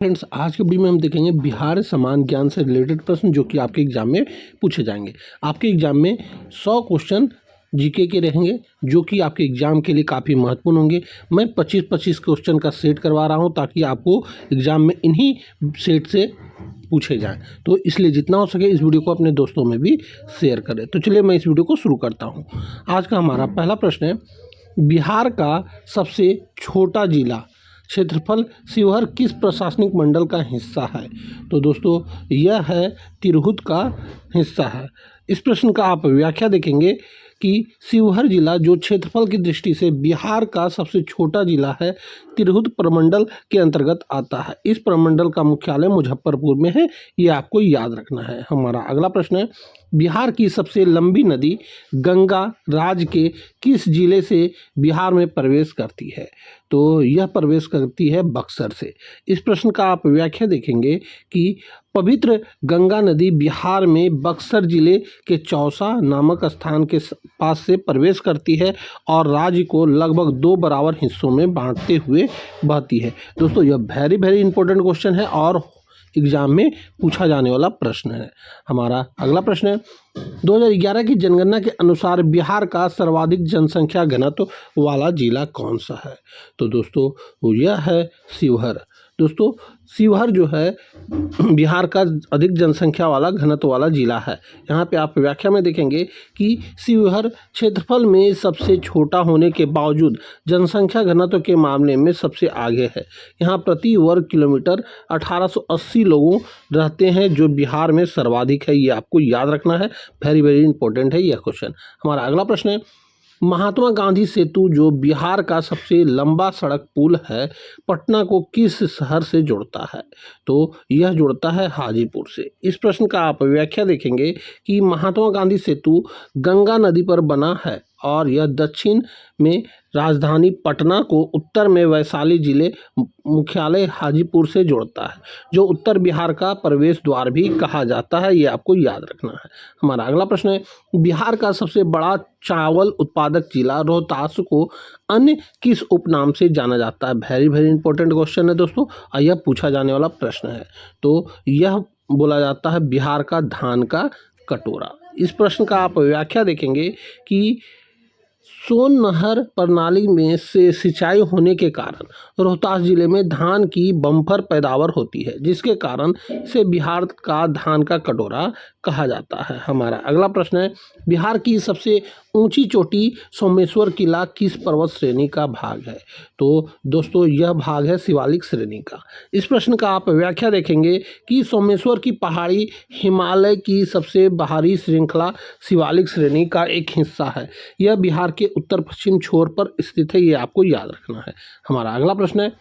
Friends, आज के video में हम देखेंगे बिहार समान ज्ञान से रिलेटेड प्रश्न जो कि आपके एग्जाम में पूछे जाएंगे। आपके एग्जाम में 100 क्वेश्चन जीके के रहेंगे जो कि आपके एग्जाम के लिए काफ़ी महत्वपूर्ण होंगे। मैं 25-25 क्वेश्चन का सेट करवा रहा हूं ताकि आपको एग्जाम में इन्हीं सेट से पूछे जाएं, तो इसलिए जितना हो सके इस वीडियो को अपने दोस्तों में भी शेयर करें। तो चलिए मैं इस वीडियो को शुरू करता हूँ। आज का हमारा पहला प्रश्न है, बिहार का सबसे छोटा जिला क्षेत्रफल शिवहर किस प्रशासनिक मंडल का हिस्सा है? तो दोस्तों यह है तिरहुत का हिस्सा है। इस प्रश्न का आप व्याख्या देखेंगे कि शिवहर जिला जो क्षेत्रफल की दृष्टि से बिहार का सबसे छोटा जिला है, तिरहुत प्रमंडल के अंतर्गत आता है। इस प्रमंडल का मुख्यालय मुजफ्फरपुर में है, ये आपको याद रखना है। हमारा अगला प्रश्न है, बिहार की सबसे लंबी नदी गंगा राज्य के किस जिले से बिहार में प्रवेश करती है? तो यह प्रवेश करती है बक्सर से। इस प्रश्न का आप व्याख्या देखेंगे कि पवित्र गंगा नदी बिहार में बक्सर जिले के चौसा नामक स्थान के पास से प्रवेश करती है और राज्य को लगभग 2 बराबर हिस्सों में बांटते हुए बहती है। दोस्तों यह वेरी इंपॉर्टेंट क्वेश्चन है और एग्जाम में पूछा जाने वाला प्रश्न है। हमारा अगला प्रश्न है, 2011 की जनगणना के अनुसार बिहार का सर्वाधिक जनसंख्या घनत्व वाला जिला कौन सा है? तो दोस्तों यह है शिवहर। दोस्तों शिवहर जो है बिहार का अधिक जनसंख्या वाला घनत्व वाला जिला है। यहाँ पे आप व्याख्या में देखेंगे कि शिवहर क्षेत्रफल में सबसे छोटा होने के बावजूद जनसंख्या घनत्व के मामले में सबसे आगे है। यहाँ प्रति वर्ग किलोमीटर 1880 लोगों रहते हैं जो बिहार में सर्वाधिक है। ये आपको याद रखना है, वेरी इंपॉर्टेंट है यह क्वेश्चन। हमारा अगला प्रश्न है, महात्मा गांधी सेतु जो बिहार का सबसे लंबा सड़क पुल है, पटना को किस शहर से जोड़ता है? तो यह जोड़ता है हाजीपुर से। इस प्रश्न का आप व्याख्या देखेंगे कि महात्मा गांधी सेतु गंगा नदी पर बना है और यह दक्षिण में राजधानी पटना को उत्तर में वैशाली जिले मुख्यालय हाजीपुर से जोड़ता है, जो उत्तर बिहार का प्रवेश द्वार भी कहा जाता है। ये आपको याद रखना है। हमारा अगला प्रश्न है, बिहार का सबसे बड़ा चावल उत्पादक जिला रोहतास को अन्य किस उपनाम से जाना जाता है? वेरी इंपॉर्टेंट क्वेश्चन है दोस्तों, और यह पूछा जाने वाला प्रश्न है। तो यह बोला जाता है बिहार का धान का कटोरा। इस प्रश्न का आप व्याख्या देखेंगे कि सोन नहर प्रणाली में से सिंचाई होने के कारण रोहतास जिले में धान की बम्पर पैदावार होती है, जिसके कारण से बिहार का धान का कटोरा कहा जाता है। हमारा अगला प्रश्न है, बिहार की सबसे ऊंची चोटी सोमेश्वर किला किस पर्वत श्रेणी का भाग है? तो दोस्तों यह भाग है शिवालिक श्रेणी का। इस प्रश्न का आप व्याख्या देखेंगे कि सोमेश्वर की पहाड़ी हिमालय की सबसे बाहरी श्रृंखला शिवालिक श्रेणी का एक हिस्सा है। यह बिहार के उत्तर पश्चिम छोर पर स्थित है, ये आपको याद रखना है। हमारा अगला प्रश्न है,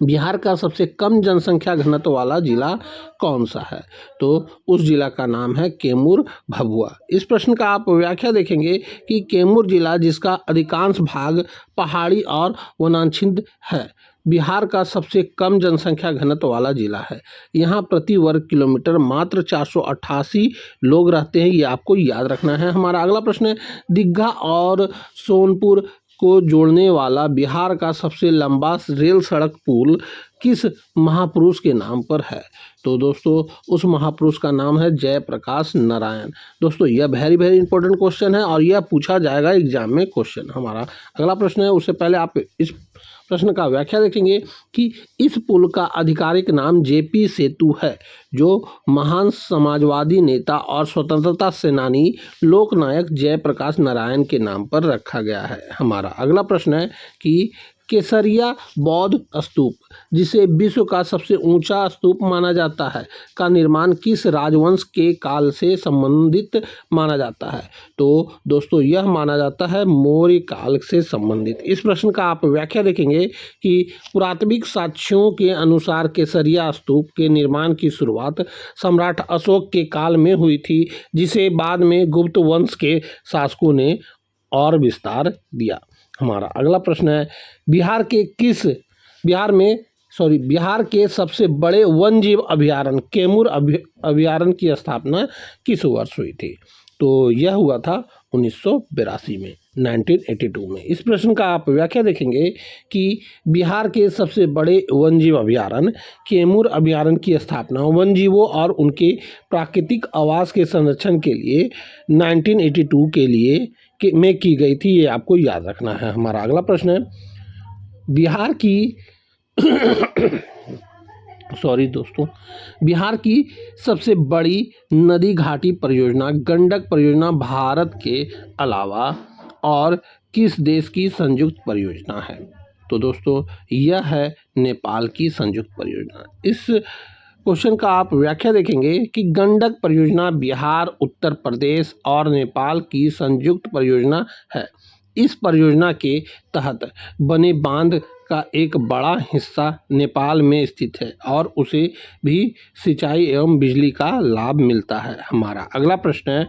बिहार का सबसे कम जनसंख्या घनत्व वाला जिला कौन सा है? तो उस जिला का नाम है कैमूर भभुआ। इस प्रश्न का आप व्याख्या देखेंगे कि कैमूर जिला जिसका अधिकांश भाग पहाड़ी और वनांचल है, बिहार का सबसे कम जनसंख्या घनत्व वाला जिला है। यहाँ प्रति वर्ग किलोमीटर मात्र 488 लोग रहते हैं, ये आपको याद रखना है। हमारा अगला प्रश्न है, दीघा और सोनपुर को जोड़ने वाला बिहार का सबसे लंबा रेल सड़क पुल किस महापुरुष के नाम पर है? तो दोस्तों उस महापुरुष का नाम है जयप्रकाश नारायण। दोस्तों यह वेरी इंपॉर्टेंट क्वेश्चन है और यह पूछा जाएगा एग्जाम में क्वेश्चन। हमारा अगला प्रश्न है, उससे पहले आप इस प्रश्न का व्याख्या देखेंगे कि इस पुल का आधिकारिक नाम जेपी सेतु है, जो महान समाजवादी नेता और स्वतंत्रता सेनानी लोकनायक जयप्रकाश नारायण के नाम पर रखा गया है। हमारा अगला प्रश्न है कि केसरिया बौद्ध स्तूप, जिसे विश्व का सबसे ऊंचा स्तूप माना जाता है, का निर्माण किस राजवंश के काल से संबंधित माना जाता है? तो दोस्तों यह माना जाता है मौर्य काल से संबंधित। इस प्रश्न का आप व्याख्या देखेंगे कि पुरातात्विक साक्ष्यों के अनुसार केसरिया स्तूप के निर्माण की शुरुआत सम्राट अशोक के काल में हुई थी, जिसे बाद में गुप्त वंश के शासकों ने और विस्तार दिया। हमारा अगला प्रश्न है, बिहार के सबसे बड़े वन्यजीव अभयारण्य कैमूर अभयारण्य की स्थापना किस वर्ष हुई थी? तो यह हुआ था 1982 में। 1982 में। इस प्रश्न का आप व्याख्या देखेंगे कि बिहार के सबसे बड़े वन्यजीव अभयारण्य कैमूर अभयारण्य की स्थापना वन्यजीवों और उनके प्राकृतिक आवास के संरक्षण के लिए 1982 में की गई थी। ये आपको याद रखना है। हमारा अगला प्रश्न है, बिहार की बिहार की सबसे बड़ी नदी घाटी परियोजना गंडक परियोजना भारत के अलावा और किस देश की संयुक्त परियोजना है? तो दोस्तों यह है नेपाल की संयुक्त परियोजना। इस क्वेश्चन का आप व्याख्या देखेंगे कि गंडक परियोजना बिहार, उत्तर प्रदेश और नेपाल की संयुक्त परियोजना है। इस परियोजना के तहत बने बांध का एक बड़ा हिस्सा नेपाल में स्थित है और उसे भी सिंचाई एवं बिजली का लाभ मिलता है। हमारा अगला प्रश्न है,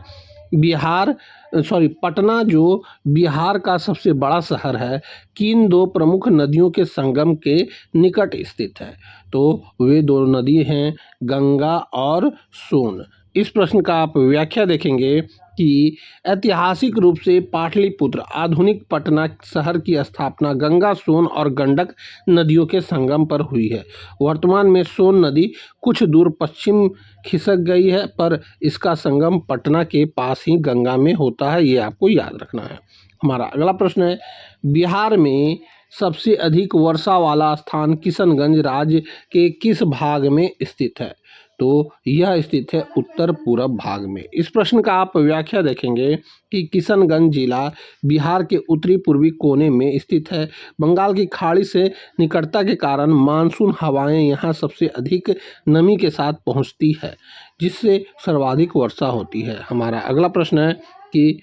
पटना जो बिहार का सबसे बड़ा शहर है, किन दो प्रमुख नदियों के संगम के निकट स्थित है? तो वे दो नदी हैं गंगा और सोन। इस प्रश्न का आप व्याख्या देखेंगे कि ऐतिहासिक रूप से पाटलिपुत्र आधुनिक पटना शहर की स्थापना गंगा, सोन और गंडक नदियों के संगम पर हुई है। वर्तमान में सोन नदी कुछ दूर पश्चिम खिसक गई है, पर इसका संगम पटना के पास ही गंगा में होता है। ये आपको याद रखना है। हमारा अगला प्रश्न है, बिहार में सबसे अधिक वर्षा वाला स्थान किशनगंज राज्य के किस भाग में स्थित है? तो यह स्थित है उत्तर पूर्व भाग में। इस प्रश्न का आप व्याख्या देखेंगे कि किशनगंज जिला बिहार के उत्तरी पूर्वी कोने में स्थित है। बंगाल की खाड़ी से निकटता के कारण मानसून हवाएं यहां सबसे अधिक नमी के साथ पहुंचती है, जिससे सर्वाधिक वर्षा होती है। हमारा अगला प्रश्न है कि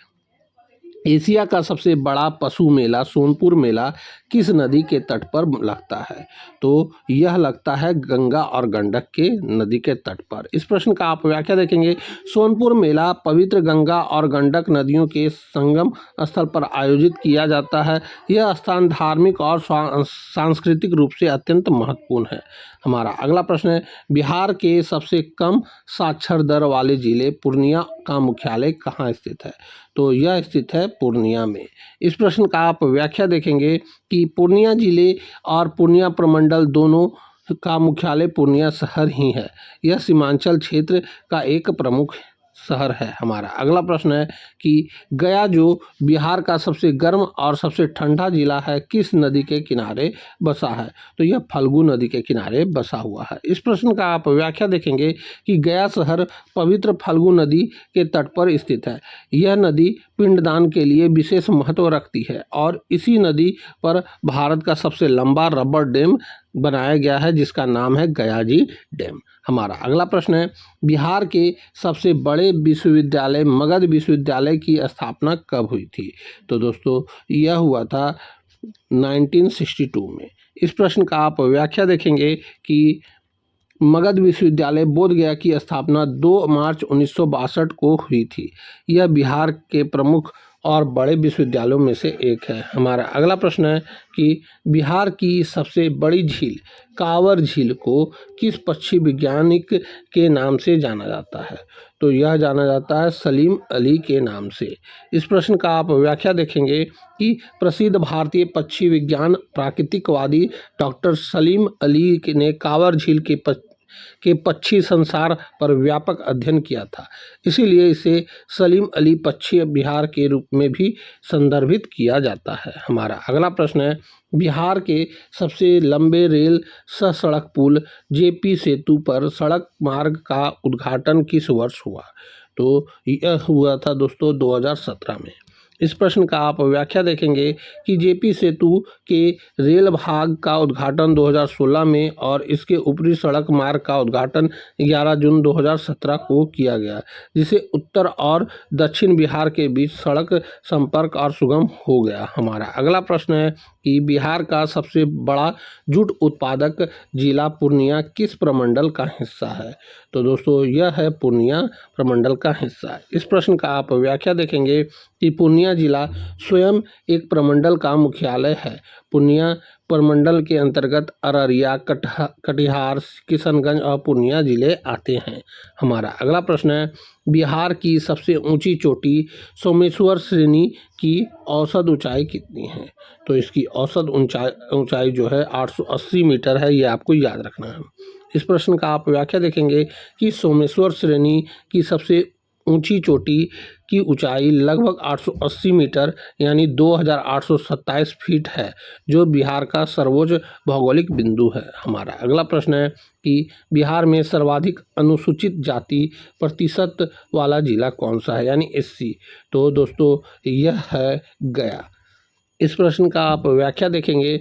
एशिया का सबसे बड़ा पशु मेला सोनपुर मेला किस नदी के तट पर लगता है? तो यह लगता है गंगा और गंडक के नदी के तट पर। इस प्रश्न का आप व्याख्या देखेंगे, सोनपुर मेला पवित्र गंगा और गंडक नदियों के संगम स्थल पर आयोजित किया जाता है। यह स्थान धार्मिक और सांस्कृतिक रूप से अत्यंत महत्वपूर्ण है। हमारा अगला प्रश्न है, बिहार के सबसे कम साक्षर दर वाले जिले पूर्णिया का मुख्यालय कहाँ स्थित है? तो यह स्थित है पूर्णिया में। इस प्रश्न का आप व्याख्या देखेंगे कि पूर्णिया जिले और पूर्णिया प्रमंडल दोनों का मुख्यालय पूर्णिया शहर ही है। यह सीमांचल क्षेत्र का एक प्रमुख शहर है। हमारा अगला प्रश्न है कि गया जो बिहार का सबसे गर्म और सबसे ठंडा जिला है किस नदी के किनारे बसा है? तो यह फल्गु नदी के किनारे बसा हुआ है। इस प्रश्न का आप व्याख्या देखेंगे कि गया शहर पवित्र फल्गु नदी के तट पर स्थित है। यह नदी पिंडदान के लिए विशेष महत्व रखती है और इसी नदी पर भारत का सबसे लंबा रबर डैम बनाया गया है, जिसका नाम है गयाजी डैम। हमारा अगला प्रश्न है, बिहार के सबसे बड़े विश्वविद्यालय मगध विश्वविद्यालय की स्थापना कब हुई थी? तो दोस्तों यह हुआ था 1962 में। इस प्रश्न का आप व्याख्या देखेंगे कि मगध विश्वविद्यालय बोधगया की स्थापना 2 मार्च 1962 को हुई थी। यह बिहार के प्रमुख और बड़े विश्वविद्यालयों में से एक है। हमारा अगला प्रश्न है कि बिहार की सबसे बड़ी झील कांवर झील को किस पक्षी वैज्ञानिक के नाम से जाना जाता है? तो यह जाना जाता है सलीम अली के नाम से। इस प्रश्न का आप व्याख्या देखेंगे कि प्रसिद्ध भारतीय पक्षी विज्ञान प्राकृतिकवादी डॉक्टर सलीम अली ने कांवर झील के पक्षी संसार पर व्यापक अध्ययन किया था, इसीलिए इसे सलीम अली पक्षी बिहार के रूप में भी संदर्भित किया जाता है। हमारा अगला प्रश्न है, बिहार के सबसे लंबे रेल सह सड़क पुल जेपी सेतु पर सड़क मार्ग का उद्घाटन किस वर्ष हुआ? तो यह हुआ था दोस्तों 2017 में। इस प्रश्न का आप व्याख्या देखेंगे कि जेपी सेतु के रेल भाग का उद्घाटन 2016 में और इसके ऊपरी सड़क मार्ग का उद्घाटन 11 जून 2017 को किया गया, जिसे उत्तर और दक्षिण बिहार के बीच सड़क संपर्क और सुगम हो गया। हमारा अगला प्रश्न है कि बिहार का सबसे बड़ा जूट उत्पादक जिला पूर्णिया किस प्रमंडल का हिस्सा है? तो दोस्तों यह है पूर्णिया प्रमंडल का हिस्सा। इस प्रश्न का आप व्याख्या देखेंगे कि पूर्णिया जिला स्वयं एक प्रमंडल का मुख्यालय है। पूर्णिया प्रमंडल के अंतर्गत अररिया, कटिहार, किशनगंज और पूर्णिया जिले आते हैं। हमारा अगला प्रश्न है, बिहार की सबसे ऊंची चोटी सोमेश्वर श्रेणी की औसत ऊंचाई कितनी है? तो इसकी औसत ऊंचाई जो है 880 मीटर है, ये आपको याद रखना है। इस प्रश्न का आप व्याख्या देखेंगे कि सोमेश्वर श्रेणी की सबसे ऊंची चोटी की ऊंचाई लगभग 880 मीटर यानी 2827 फीट है, जो बिहार का सर्वोच्च भौगोलिक बिंदु है। हमारा अगला प्रश्न है कि बिहार में सर्वाधिक अनुसूचित जाति प्रतिशत वाला जिला कौन सा है, यानी एससी? तो दोस्तों यह है गया। इस प्रश्न का आप व्याख्या देखेंगे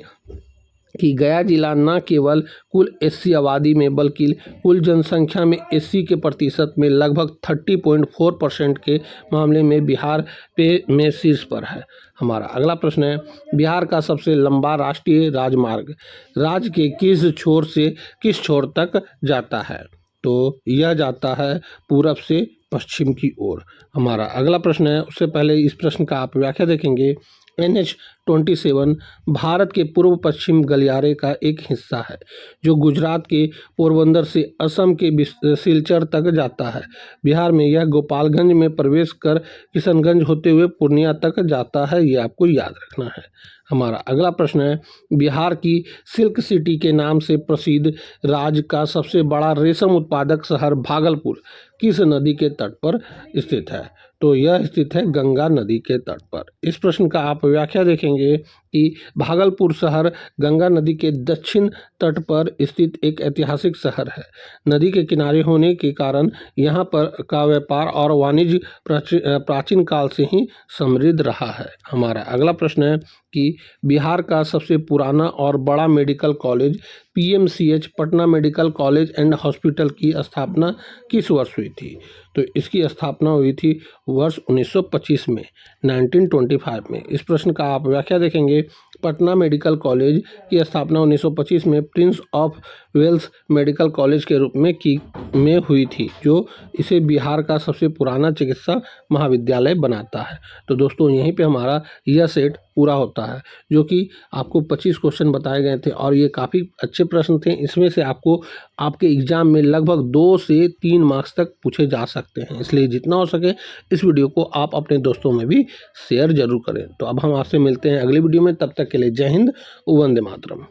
कि गया जिला न केवल कुल एससी आबादी में बल्कि कुल जनसंख्या में एससी के प्रतिशत में लगभग 30.4% के मामले में बिहार में शीर्ष पर है। हमारा अगला प्रश्न है, बिहार का सबसे लंबा राष्ट्रीय राजमार्ग राज्य के किस छोर से किस छोर तक जाता है? तो यह जाता है पूरब से पश्चिम की ओर। हमारा अगला प्रश्न है, उससे पहले इस प्रश्न का आप व्याख्या देखेंगे। NH-27 भारत के पूर्व पश्चिम गलियारे का एक हिस्सा है, जो गुजरात के पोरबंदर से असम के सिलचर तक जाता है। बिहार में यह गोपालगंज में प्रवेश कर किशनगंज होते हुए पूर्णिया तक जाता है, ये आपको याद रखना है। हमारा अगला प्रश्न है, बिहार की सिल्क सिटी के नाम से प्रसिद्ध राज्य का सबसे बड़ा रेशम उत्पादक शहर भागलपुर किस नदी के तट पर स्थित है? तो यह स्थित है गंगा नदी के तट पर। इस प्रश्न का आप व्याख्या देखेंगे कि भागलपुर शहर गंगा नदी के दक्षिण तट पर स्थित एक ऐतिहासिक शहर है। नदी के किनारे होने के कारण यहाँ पर का व्यापार और वाणिज्य प्राचीन काल से ही समृद्ध रहा है। हमारा अगला प्रश्न है कि बिहार का सबसे पुराना और बड़ा medical college PMCH Patna medical college and hospital की स्थापना किस वर्ष हुई थी? तो इसकी स्थापना हुई थी वर्ष 1925 में, 1925 में। इस प्रश्न का आप व्याख्या देखेंगे, पटना मेडिकल कॉलेज की स्थापना 1925 में prince of Wales medical college के रूप में हुई थी, जो इसे बिहार का सबसे पुराना चिकित्सा महाविद्यालय बनाता है। तो दोस्तों यहीं पे हमारा यह सेट पूरा होता है, जो कि आपको 25 क्वेश्चन बताए गए थे और ये काफ़ी अच्छे प्रश्न थे। इसमें से आपको आपके एग्जाम में लगभग 2 से 3 मार्क्स तक पूछे जा सकते हैं, इसलिए जितना हो सके इस वीडियो को आप अपने दोस्तों में भी शेयर जरूर करें। तो अब हम आपसे मिलते हैं अगली वीडियो में, तब तक के लिए जय हिंद, वंदे मातरम।